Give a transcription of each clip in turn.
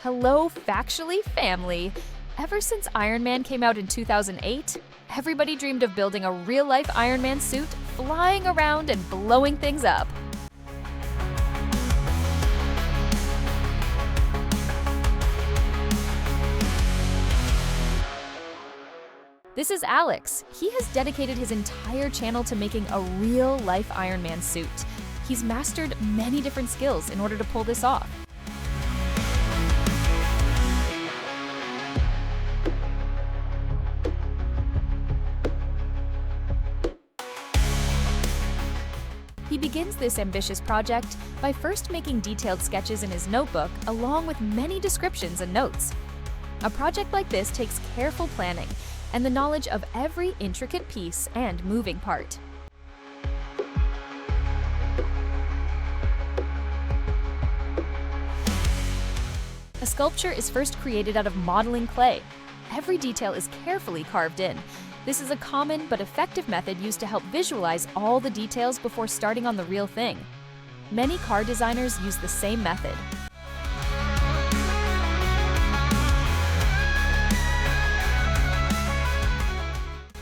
Hello, Factually family! Ever since Iron Man came out in 2008, everybody dreamed of building a real-life Iron Man suit, flying around and blowing things up. This is Alex. He has dedicated his entire channel to making a real-life Iron Man suit. He's mastered many different skills in order to pull this off. He begins this ambitious project by first making detailed sketches in his notebook, along with many descriptions and notes. A project like this takes careful planning and the knowledge of every intricate piece and moving part. A sculpture is first created out of modeling clay. Every detail is carefully carved in. This is a common but effective method used to help visualize all the details before starting on the real thing. Many car designers use the same method.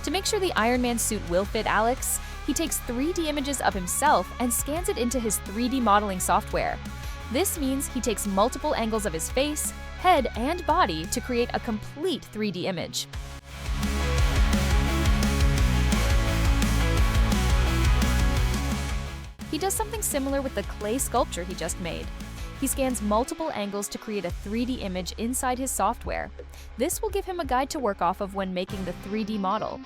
To make sure the Iron Man suit will fit Alex, he takes 3D images of himself and scans it into his 3D modeling software. This means he takes multiple angles of his face, head, and body to create a complete 3D image. He does something similar with the clay sculpture he just made. He scans multiple angles to create a 3D image inside his software. This will give him a guide to work off of when making the 3D model.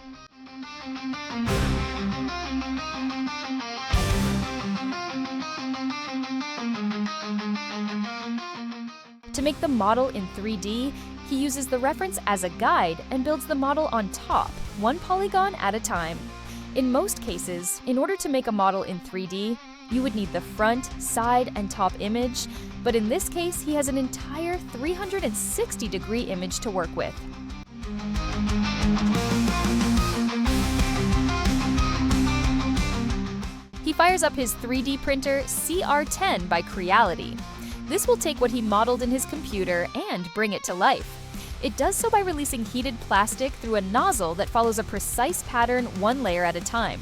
To make the model in 3D, he uses the reference as a guide and builds the model on top, one polygon at a time. In most cases, in order to make a model in 3D, you would need the front, side, and top image, but in this case, he has an entire 360-degree image to work with. He fires up his 3D printer CR10 by Creality. This will take what he modeled in his computer and bring it to life. It does so by releasing heated plastic through a nozzle that follows a precise pattern one layer at a time.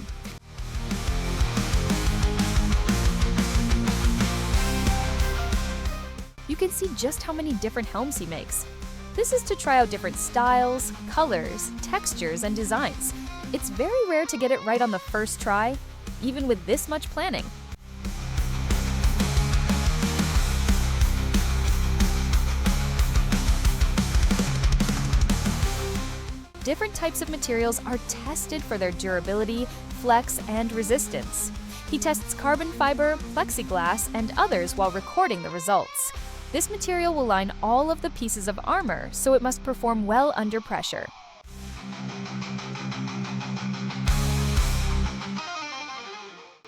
You can see just how many different helms he makes. This is to try out different styles, colors, textures, and designs. It's very rare to get it right on the first try, even with this much planning. Different types of materials are tested for their durability, flex, and resistance. He tests carbon fiber, plexiglass, and others while recording the results. This material will line all of the pieces of armor, so it must perform well under pressure.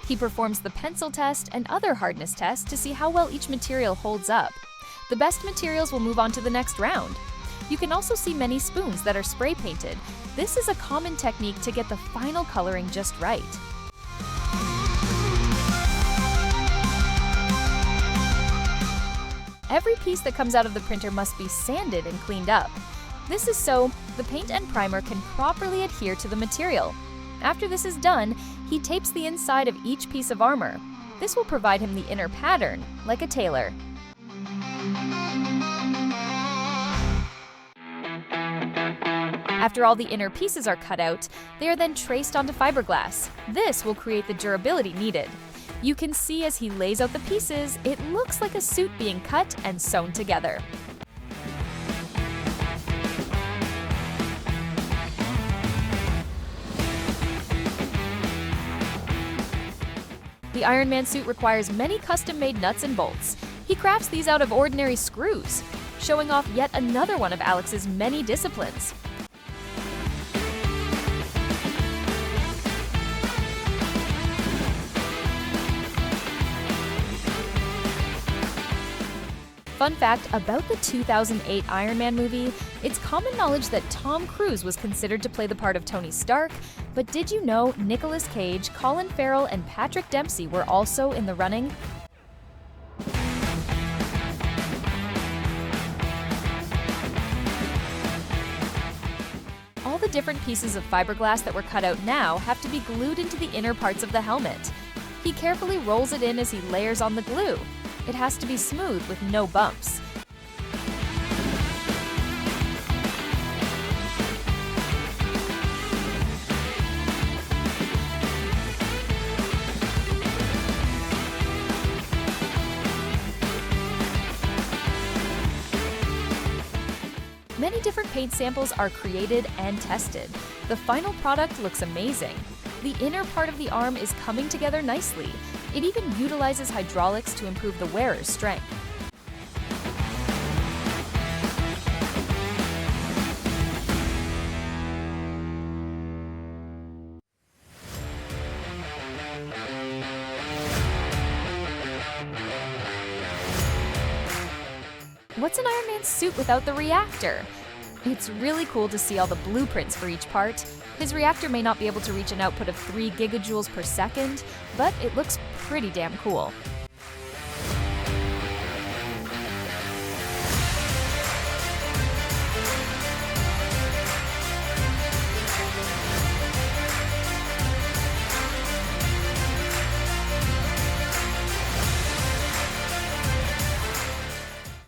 He performs the pencil test and other hardness tests to see how well each material holds up. The best materials will move on to the next round. You can also see many spoons that are spray painted. This is a common technique to get the final coloring just right. Every piece that comes out of the printer must be sanded and cleaned up. This is so the paint and primer can properly adhere to the material. After this is done, he tapes the inside of each piece of armor. This will provide him the inner pattern, like a tailor. After all the inner pieces are cut out, they are then traced onto fiberglass. This will create the durability needed. You can see as he lays out the pieces, it looks like a suit being cut and sewn together. The Iron Man suit requires many custom-made nuts and bolts. He crafts these out of ordinary screws, showing off yet another one of Alex's many disciplines. Fun fact about the 2008 Iron Man movie, it's common knowledge that Tom Cruise was considered to play the part of Tony Stark, but did you know Nicolas Cage, Colin Farrell, and Patrick Dempsey were also in the running? different pieces of fiberglass that were cut out now have to be glued into the inner parts of the helmet. He carefully rolls it in as he layers on the glue. It has to be smooth with no bumps. Many different paint samples are created and tested. The final product looks amazing. The inner part of the arm is coming together nicely. It even utilizes hydraulics to improve the wearer's strength. What's an Iron Man suit without the reactor? It's really cool to see all the blueprints for each part. His reactor may not be able to reach an output of 3 gigajoules per second, but it looks pretty damn cool.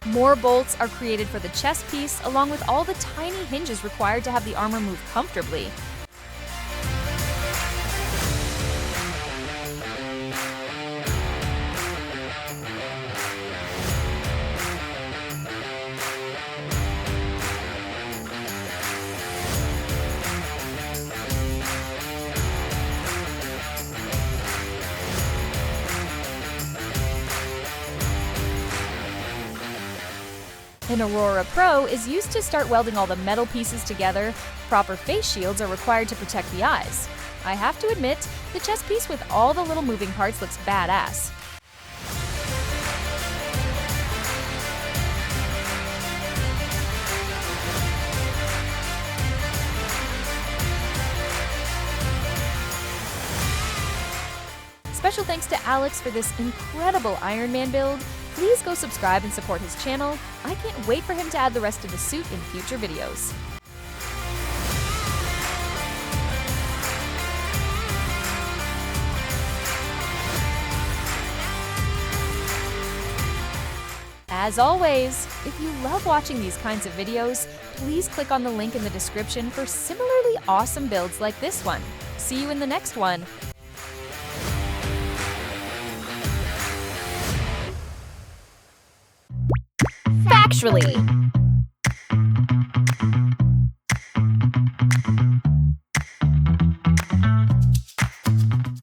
More bolts are created for the chest piece, along with all the tiny hinges required to have the armor move comfortably. An Aurora Pro is used to start welding all the metal pieces together. Proper face shields are required to protect the eyes. I have to admit, the chest piece with all the little moving parts looks badass. Special thanks to Alex for this incredible Iron Man build. Please go subscribe and support his channel. I can't wait for him to add the rest of the suit in future videos. As always, if you love watching these kinds of videos, please click on the link in the description for similarly awesome builds like this one. See you in the next one. Factually.